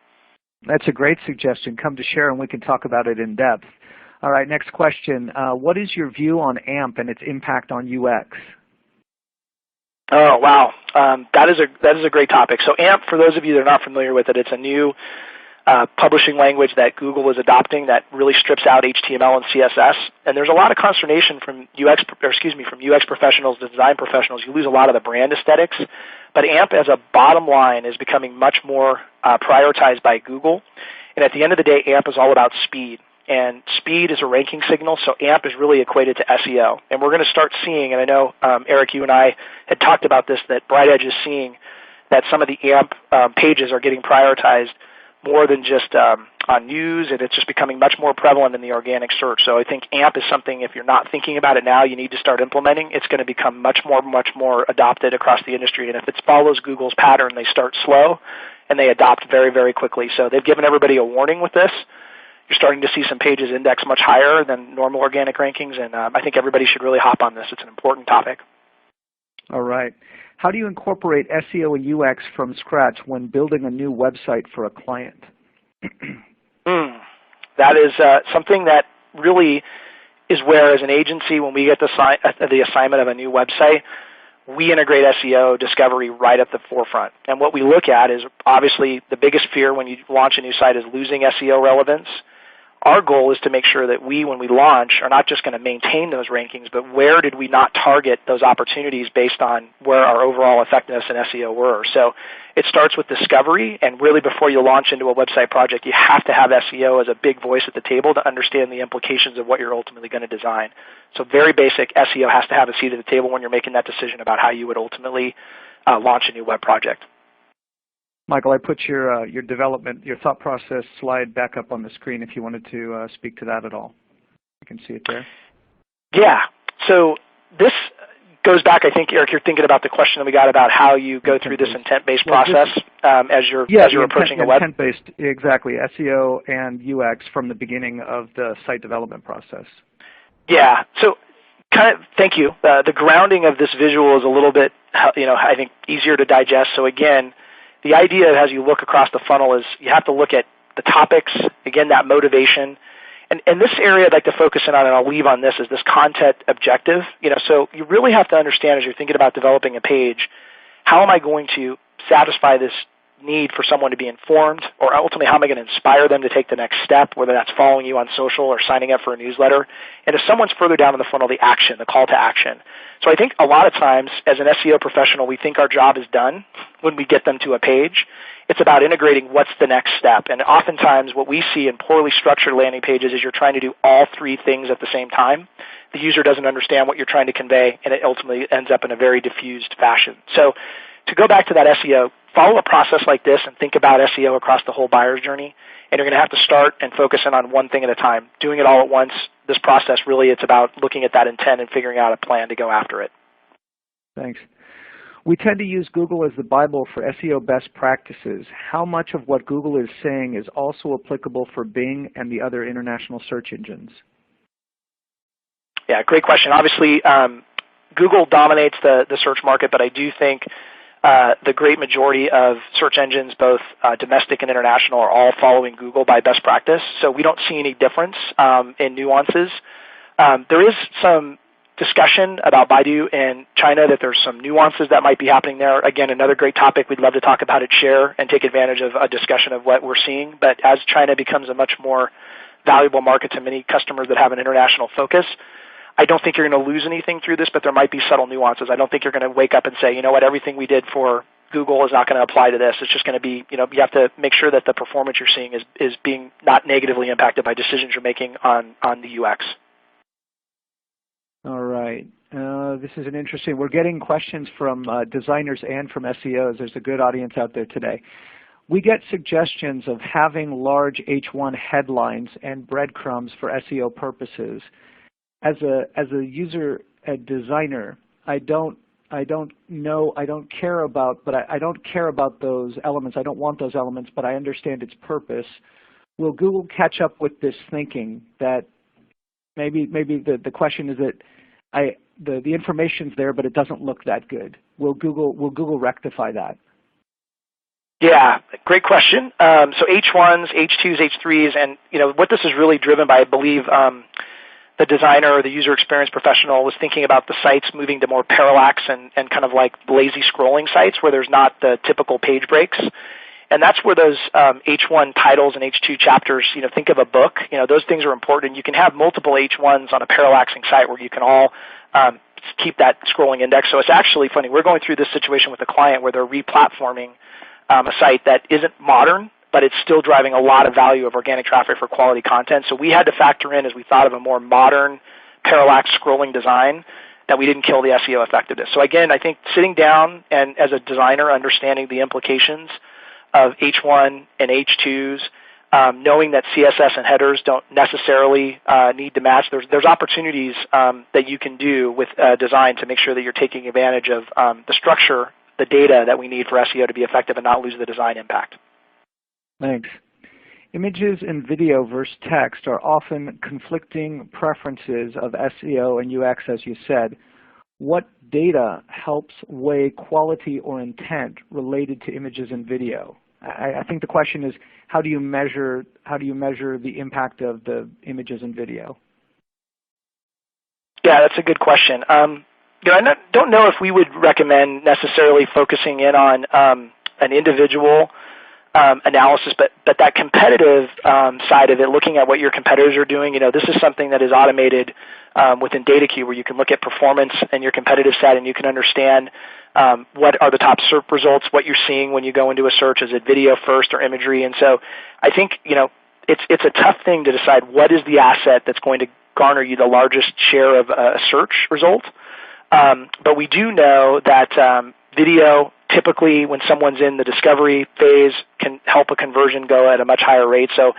That's a great suggestion. Come to Share and we can talk about it in depth. All right, next question. What is your view on AMP and its impact on UX? Oh, wow. That is a great topic. So AMP, for those of you that are not familiar with it, it's a new publishing language that Google is adopting that really strips out HTML and CSS. And there's a lot of consternation from UX professionals, design professionals. You lose a lot of the brand aesthetics. But AMP as a bottom line is becoming much more prioritized by Google. And at the end of the day, AMP is all about speed. And speed is a ranking signal, so AMP is really equated to SEO. And we're going to start seeing, and I know, Eric, you and I had talked about this, that BrightEdge is seeing that some of the AMP pages are getting prioritized more than just on news, and it's just becoming much more prevalent in the organic search. So I think AMP is something, if you're not thinking about it now, you need to start implementing. It's going to become much more adopted across the industry. And if it follows Google's pattern, they start slow, and they adopt very, very quickly. So they've given everybody a warning with this. you're starting to see some pages index much higher than normal organic rankings, and I think everybody should really hop on this. It's an important topic. All right. How do you incorporate SEO and UX from scratch when building a new website for a client? That is something that really is where, as an agency, when we get the assignment of a new website, we integrate SEO discovery right at the forefront. And what we look at is, obviously, the biggest fear when you launch a new site is losing SEO relevance. Our goal is to make sure that we, when we launch, are not just going to maintain those rankings, but where did we not target those opportunities based on where our overall effectiveness in SEO were. So it starts with discovery, and really before you launch into a website project, you have to have SEO as a big voice at the table to understand the implications of what you're ultimately going to design. So very basic, SEO has to have a seat at the table when you're making that decision about how you would ultimately launch a new web project. Michael, I put your development, your thought process slide back up on the screen if you wanted to speak to that at all. You can see it there. Yeah. So this goes back, I think, Eric, you're thinking about the question that we got about how you go through this intent-based process as you're approaching a web. Intent-based, exactly. SEO and UX from the beginning of the site development process. Yeah. So thank you. The grounding of this visual is a little bit, I think, easier to digest. So again, the idea as you look across the funnel is you have to look at the topics, again, that motivation. And this area I'd like to focus in on, and I'll leave on this, is this content objective. So you really have to understand as you're thinking about developing a page, how am I going to satisfy this need for someone to be informed, or ultimately how am I going to inspire them to take the next step, whether that's following you on social or signing up for a newsletter. And if someone's further down in the funnel, the action, the call to action. So I think a lot of times as an SEO professional, we think our job is done when we get them to a page. It's about integrating what's the next step. And oftentimes what we see in poorly structured landing pages is you're trying to do all three things at the same time. The user doesn't understand what you're trying to convey, and it ultimately ends up in a very diffused fashion. So to go back to that SEO, follow a process like this and think about SEO across the whole buyer's journey. And you're going to have to start and focus in on one thing at a time. Doing it all at once, this process really, it's about looking at that intent and figuring out a plan to go after it. Thanks. We tend to use Google as the Bible for SEO best practices. How much of what Google is saying is also applicable for Bing and the other international search engines? Yeah, great question. Obviously, Google dominates the search market, but I do think the great majority of search engines, both domestic and international, are all following Google by best practice. So we don't see any difference in nuances. There is some discussion about Baidu in China that there's some nuances that might be happening there. Again, another great topic. We'd love to talk about it, share, and take advantage of a discussion of what we're seeing. But as China becomes a much more valuable market to many customers that have an international focus, I don't think you're going to lose anything through this, but there might be subtle nuances. I don't think you're going to wake up and say, you know what, everything we did for Google is not going to apply to this. It's just going to be, you have to make sure that the performance you're seeing is being not negatively impacted by decisions you're making on the UX. All right. This is an interesting, we're getting questions from designers and from SEOs. There's a good audience out there today. We get suggestions of having large H1 headlines and breadcrumbs for SEO purposes. As a designer, I don't care about those elements. I don't want those elements, but I understand its purpose. Will Google catch up with this thinking that maybe the question is that the information's there, but it doesn't look that good? Will Google rectify that? Yeah, great question. So H1s, H2s, H3s, and what this is really driven by, I believe, the designer or the user experience professional was thinking about the sites moving to more parallax and kind of like lazy scrolling sites where there's not the typical page breaks. And that's where those H1 titles and H2 chapters, think of a book. Those things are important. You can have multiple H1s on a parallaxing site where you can all keep that scrolling index. So it's actually funny. We're going through this situation with a client where they're replatforming a site that isn't modern, but it's still driving a lot of value of organic traffic for quality content. So we had to factor in, as we thought of a more modern parallax scrolling design, that we didn't kill the SEO effectiveness. So again, I think sitting down and as a designer understanding the implications of H1 and H2s, knowing that CSS and headers don't necessarily need to match. There's opportunities that you can do with design to make sure that you're taking advantage of the structure, the data that we need for SEO to be effective and not lose the design impact. Thanks. Images and video versus text are often conflicting preferences of SEO and UX, as you said. What data helps weigh quality or intent related to images and video? I think the question is, how do you measure the impact of the images and video? Yeah, that's a good question. I don't know if we would recommend necessarily focusing in on an individual analysis, but that competitive side of it, looking at what your competitors are doing, this is something that is automated within DataQ, where you can look at performance and your competitive set, and you can understand what are the top SERP results, what you're seeing when you go into a search. Is it video first or imagery? And so I think it's a tough thing to decide what is the asset that's going to garner you the largest share of a search result. But we do know that video, typically when someone's in the discovery phase, can help a conversion go at a much higher rate. So,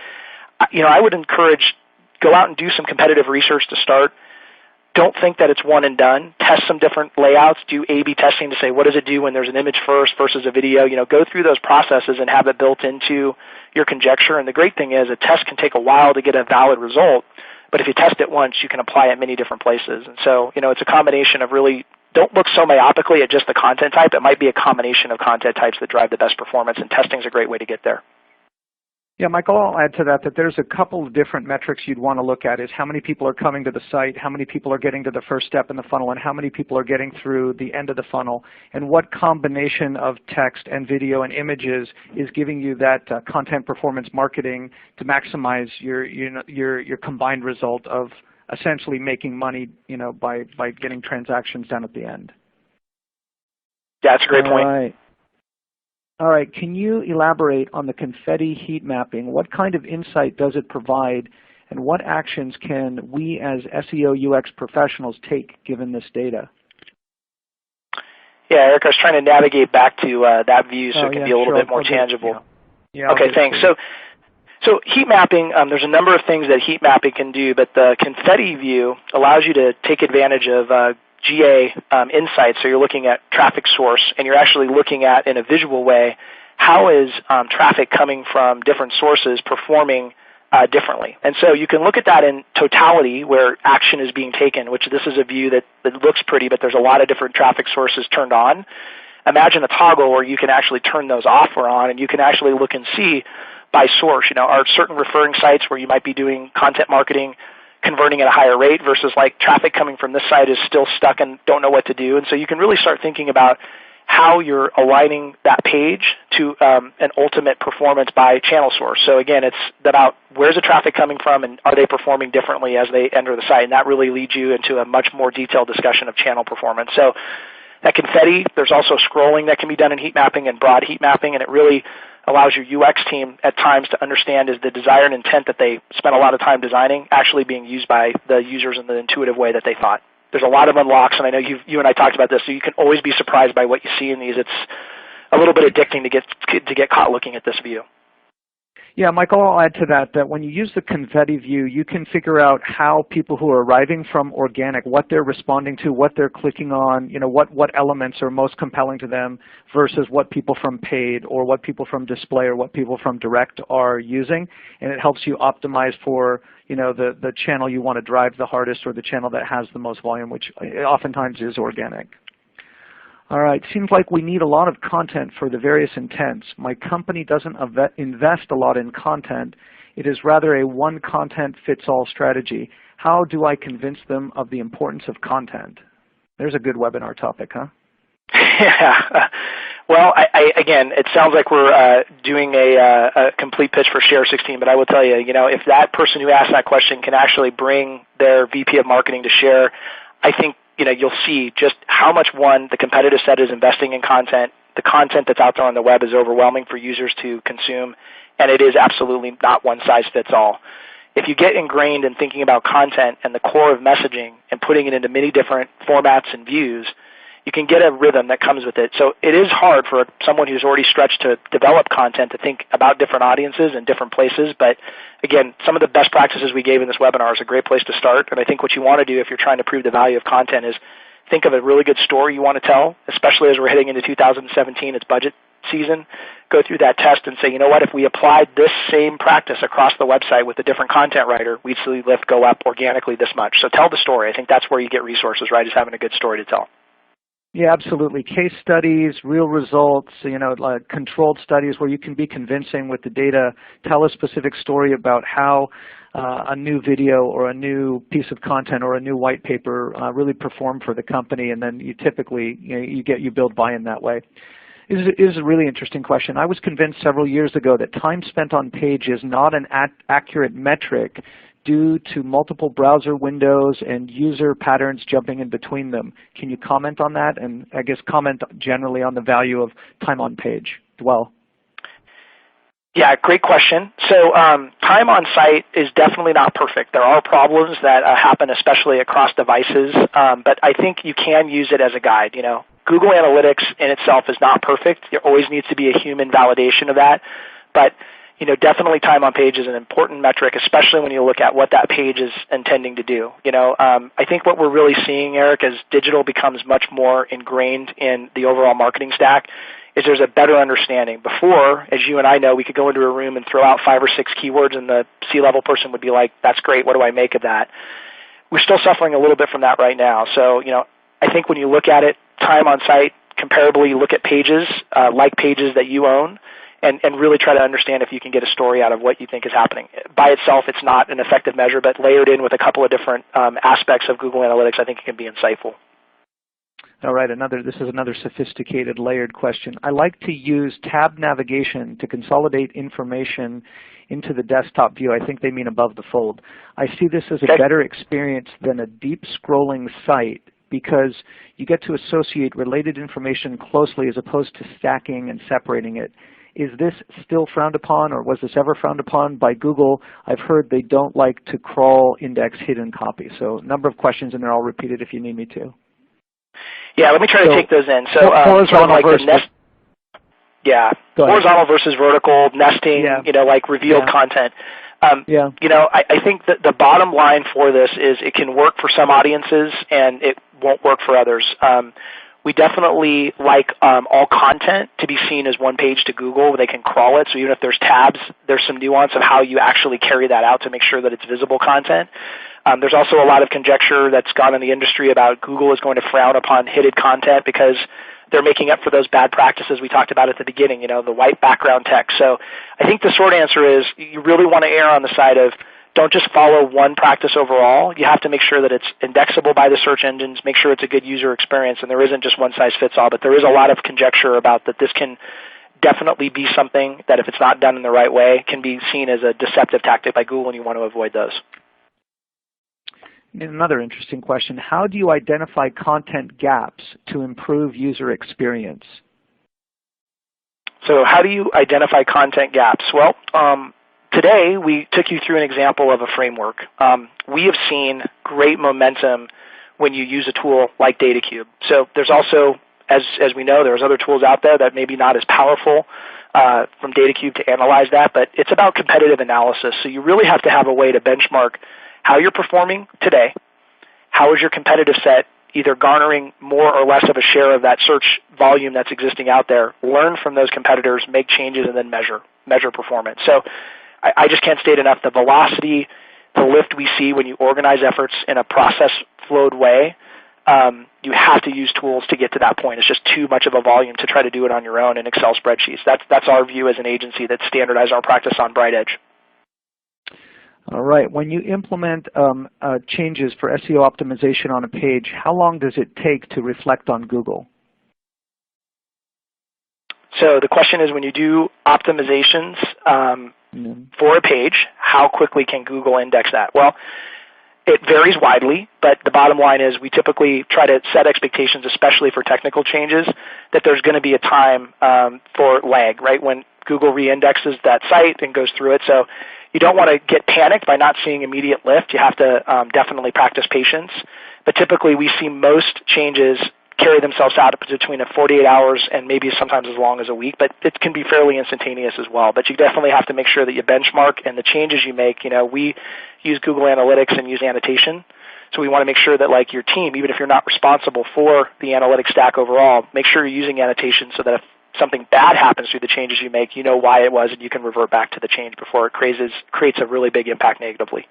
I would encourage, go out and do some competitive research to start. Don't think that it's one and done. Test some different layouts. Do A/B testing to say, what does it do when there's an image first versus a video? Go through those processes and have it built into your conjecture. And the great thing is a test can take a while to get a valid result, but if you test it once, you can apply it many different places. And so, it's a combination of really, don't look so myopically at just the content type. It might be a combination of content types that drive the best performance, and testing is a great way to get there. Yeah, Michael, I'll add to that there's a couple of different metrics you'd want to look at. Is how many people are coming to the site, how many people are getting to the first step in the funnel, and how many people are getting through the end of the funnel, and what combination of text and video and images is giving you that content performance marketing to maximize your combined result of essentially making money, by getting transactions done at the end. Yeah, that's a great point. All right, can you elaborate on the confetti heat mapping? What kind of insight does it provide, and what actions can we as SEO UX professionals take given this data? Yeah, Eric, I was trying to navigate back to that view so it can be a little bit more tangible. Yeah, okay, thanks. So heat mapping, there's a number of things that heat mapping can do, but the confetti view allows you to take advantage of GA insights. So you're looking at traffic source, and you're actually looking at, in a visual way, how is traffic coming from different sources performing differently. And so you can look at that in totality, where action is being taken, which this is a view that looks pretty, but there's a lot of different traffic sources turned on. Imagine a toggle where you can actually turn those off or on, and you can actually look and see by source, are certain referring sites where you might be doing content marketing converting at a higher rate versus like traffic coming from this site is still stuck and don't know what to do. And so you can really start thinking about how you're aligning that page to an ultimate performance by channel source. So again, it's about where's the traffic coming from and are they performing differently as they enter the site, and that really leads you into a much more detailed discussion of channel performance. So that confetti, there's also scrolling that can be done in heat mapping and broad heat mapping, and it really allows your UX team at times to understand is the desire and intent that they spent a lot of time designing actually being used by the users in the intuitive way that they thought. There's a lot of unlocks, and I know you and I talked about this, so you can always be surprised by what you see in these. It's a little bit addicting to get caught looking at this view. Yeah, Michael, I'll add to that when you use the confetti view, you can figure out how people who are arriving from organic, what they're responding to, what they're clicking on, what elements are most compelling to them versus what people from paid or what people from display or what people from direct are using. And it helps you optimize for the channel you want to drive the hardest or the channel that has the most volume, which oftentimes is organic. All right, seems like we need a lot of content for the various intents. My company doesn't invest a lot in content. It is rather a one content fits all strategy. How do I convince them of the importance of content? There's a good webinar topic, huh? Yeah. Well, again, it sounds like we're doing a complete pitch for Share 16, but I will tell you, if that person who asked that question can actually bring their VP of marketing to Share, I think you'll see just how much, the competitive set is investing in content. The content that's out there on the web is overwhelming for users to consume, and it is absolutely not one size fits all. If you get ingrained in thinking about content and the core of messaging and putting it into many different formats and views, you can get a rhythm that comes with it. So it is hard for someone who's already stretched to develop content to think about different audiences and different places. But again, some of the best practices we gave in this webinar is a great place to start. And I think what you want to do if you're trying to prove the value of content is think of a really good story you want to tell, especially as we're heading into 2017. It's budget season, go through that test and say, you know what, if we applied this same practice across the website with a different content writer, we'd see lift go up organically this much. So tell the story. I think that's where you get resources, right, is having a good story to tell. Yeah, absolutely. Case studies, real results, like controlled studies where you can be convincing with the data. Tell a specific story about how a new video or a new piece of content or a new white paper really performed for the company, and then you typically you build buy-in that way. It is a really interesting question. I was convinced several years ago that time spent on page is not an accurate metric due to multiple browser windows and user patterns jumping in between them. Can you comment on that? And I guess comment generally on the value of time on page, dwell. Yeah, great question. So time on site is definitely not perfect. There are problems that happen, especially across devices, but I think you can use it as a guide. Google Analytics in itself is not perfect. There always needs to be a human validation of that, but definitely time on page is an important metric, especially when you look at what that page is intending to do. I think what we're really seeing, Eric, as digital becomes much more ingrained in the overall marketing stack, is there's a better understanding. Before, as you and I know, we could go into a room and throw out 5 or 6 keywords, and the C-level person would be like, that's great, what do I make of that? We're still suffering a little bit from that right now. So, I think when you look at it, time on site, comparably look at pages, like pages that you own, and really try to understand if you can get a story out of what you think is happening. By itself, it's not an effective measure, but layered in with a couple of different aspects of Google Analytics, I think it can be insightful. All right, this is another sophisticated layered question. I like to use tab navigation to consolidate information into the desktop view. I think they mean above the fold. I see this as a better experience than a deep scrolling site because you get to associate related information closely as opposed to stacking and separating it. Is this still frowned upon, or was this ever frowned upon by Google? I've heard they don't like to crawl index hidden copy. So a number of questions, and they're all repeated if you need me to. Yeah, let me try to take those in. So horizontal versus horizontal versus vertical, nesting, like revealed content. I think that the bottom line for this is it can work for some audiences and it won't work for others. We definitely like all content to be seen as one page to Google where they can crawl it. So even if there's tabs, there's some nuance of how you actually carry that out to make sure that it's visible content. There's also a lot of conjecture that's gone in the industry about Google is going to frown upon hidden content because they're making up for those bad practices we talked about at the beginning, the white background text. So I think the short answer is you really want to err on the side of don't just follow one practice overall. You have to make sure that it's indexable by the search engines, make sure it's a good user experience, and there isn't just one size fits all. But there is a lot of conjecture about that this can definitely be something that if it's not done in the right way can be seen as a deceptive tactic by Google, and you want to avoid those. Another interesting question, how do you identify content gaps to improve user experience? So how do you identify content gaps? Well, today we took you through an example of a framework. We have seen great momentum when you use a tool like DataCube. So there's also, as we know, there's other tools out there that maybe not as powerful from DataCube to analyze that, but it's about competitive analysis. So you really have to have a way to benchmark how you're performing today, how is your competitive set either garnering more or less of a share of that search volume that's existing out there, learn from those competitors, make changes, and then measure performance. So I just can't state enough the velocity, the lift we see when you organize efforts in a process-flowed way. You have to use tools to get to that point. It's just too much of a volume to try to do it on your own in Excel spreadsheets. That's our view as an agency that standardized our practice on BrightEdge. All right. When you implement changes for SEO optimization on a page, how long does it take to reflect on Google? So the question is, when you do optimizations for a page, how quickly can Google index that? Well, it varies widely, but the bottom line is we typically try to set expectations, especially for technical changes, that there's going to be a time for lag, right, when Google reindexes that site and goes through it. So you don't want to get panicked by not seeing immediate lift. You have to definitely practice patience. But typically we see most changes carry themselves out between 48 hours and maybe sometimes as long as a week, but it can be fairly instantaneous as well. But you definitely have to make sure that you benchmark and the changes you make. We use Google Analytics and use annotation. So we want to make sure that like your team, even if you're not responsible for the analytics stack overall, make sure you're using annotation so that if something bad happens through the changes you make, you know why it was, and you can revert back to the change before it creates a really big impact negatively.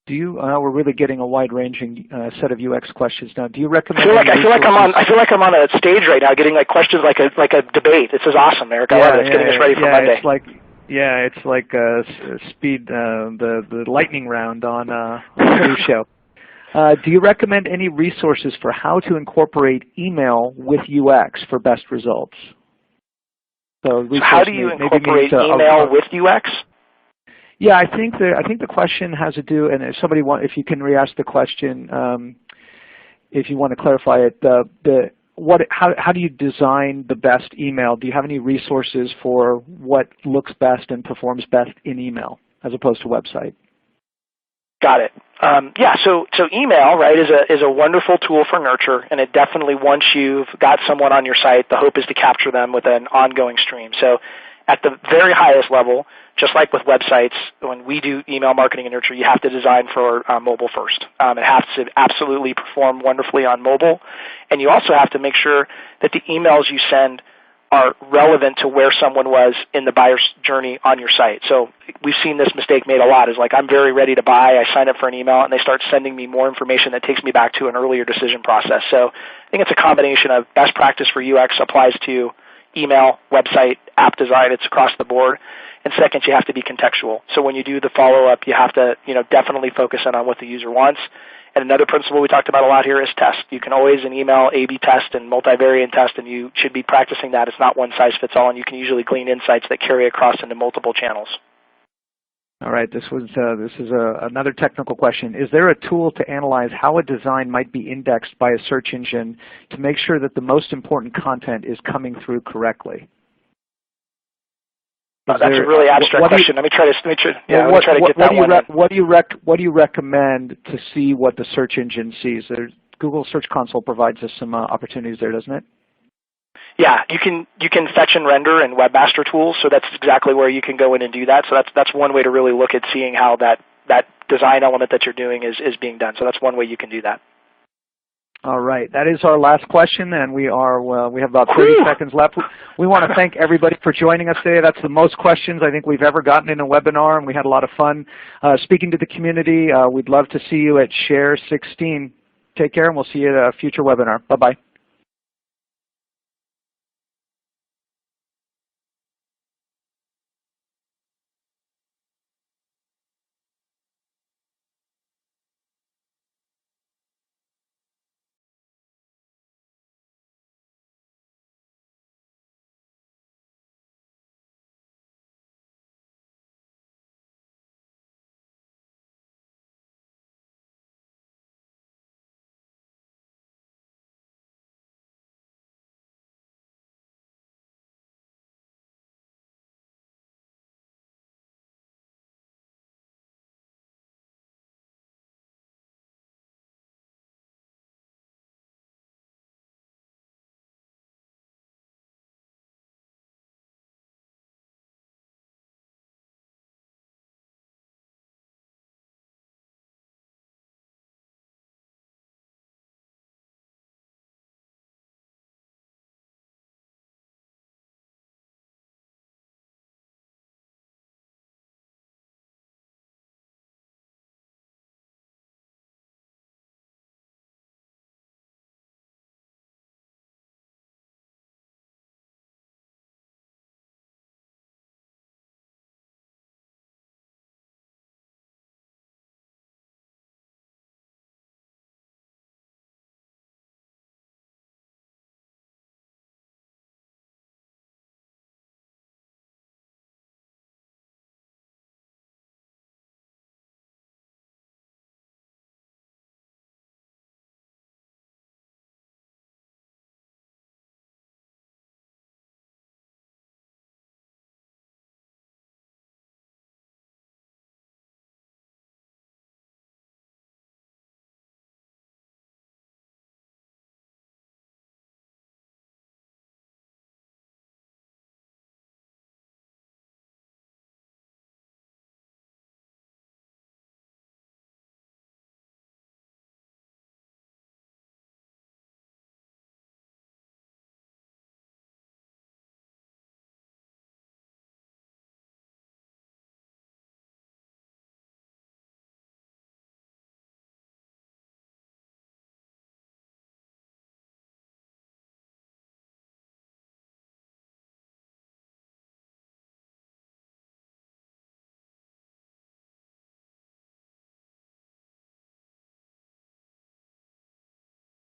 Do you? We're really getting a wide-ranging set of UX questions now. Do you recommend? I feel like I'm on a stage right now, getting like questions like a debate. This is awesome, Eric. I love it. It's getting us ready for Monday. It's like speed the lightning round on a news show. Do you recommend any resources for how to incorporate email with UX for best results? So how do you incorporate email with UX? Yeah, I think the question has to do, and if you can re-ask the question, if you want to clarify it, how do you design the best email? Do you have any resources for what looks best and performs best in email as opposed to website? Got it. So email, right, is a wonderful tool for nurture, and it definitely, once you've got someone on your site, the hope is to capture them with an ongoing stream. So at the very highest level, just like with websites, when we do email marketing and nurture, you have to design for mobile first. It has to absolutely perform wonderfully on mobile, and you also have to make sure that the emails you send are relevant to where someone was in the buyer's journey on your site. So we've seen this mistake made a lot, is like, I'm very ready to buy, I sign up for an email, and they start sending me more information that takes me back to an earlier decision process. So I think it's a combination of best practice for UX applies to email, website, app design. It's across the board. And second, you have to be contextual. So when you do the follow-up, you have to definitely focus in on what the user wants. And another principle we talked about a lot here is test. You can always in email A/B test and multivariate test, and you should be practicing that. It's not one size fits all, and you can usually glean insights that carry across into multiple channels. All right, this is another technical question. Is there a tool to analyze how a design might be indexed by a search engine to make sure that the most important content is coming through correctly? That's a really abstract question. Let me try to get that one. What do you recommend to see what the search engine sees? Google Search Console provides us some opportunities there, doesn't it? Yeah, you can fetch and render in Webmaster Tools, so that's exactly where you can go in and do that. So that's one way to really look at seeing how that design element that you're doing is being done. So that's one way you can do that. All right, that is our last question, and we have about 30 seconds left. We want to thank everybody for joining us today. That's the most questions I think we've ever gotten in a webinar, and we had a lot of fun speaking to the community. We'd love to see you at Share 16. Take care, and we'll see you at a future webinar. Bye-bye.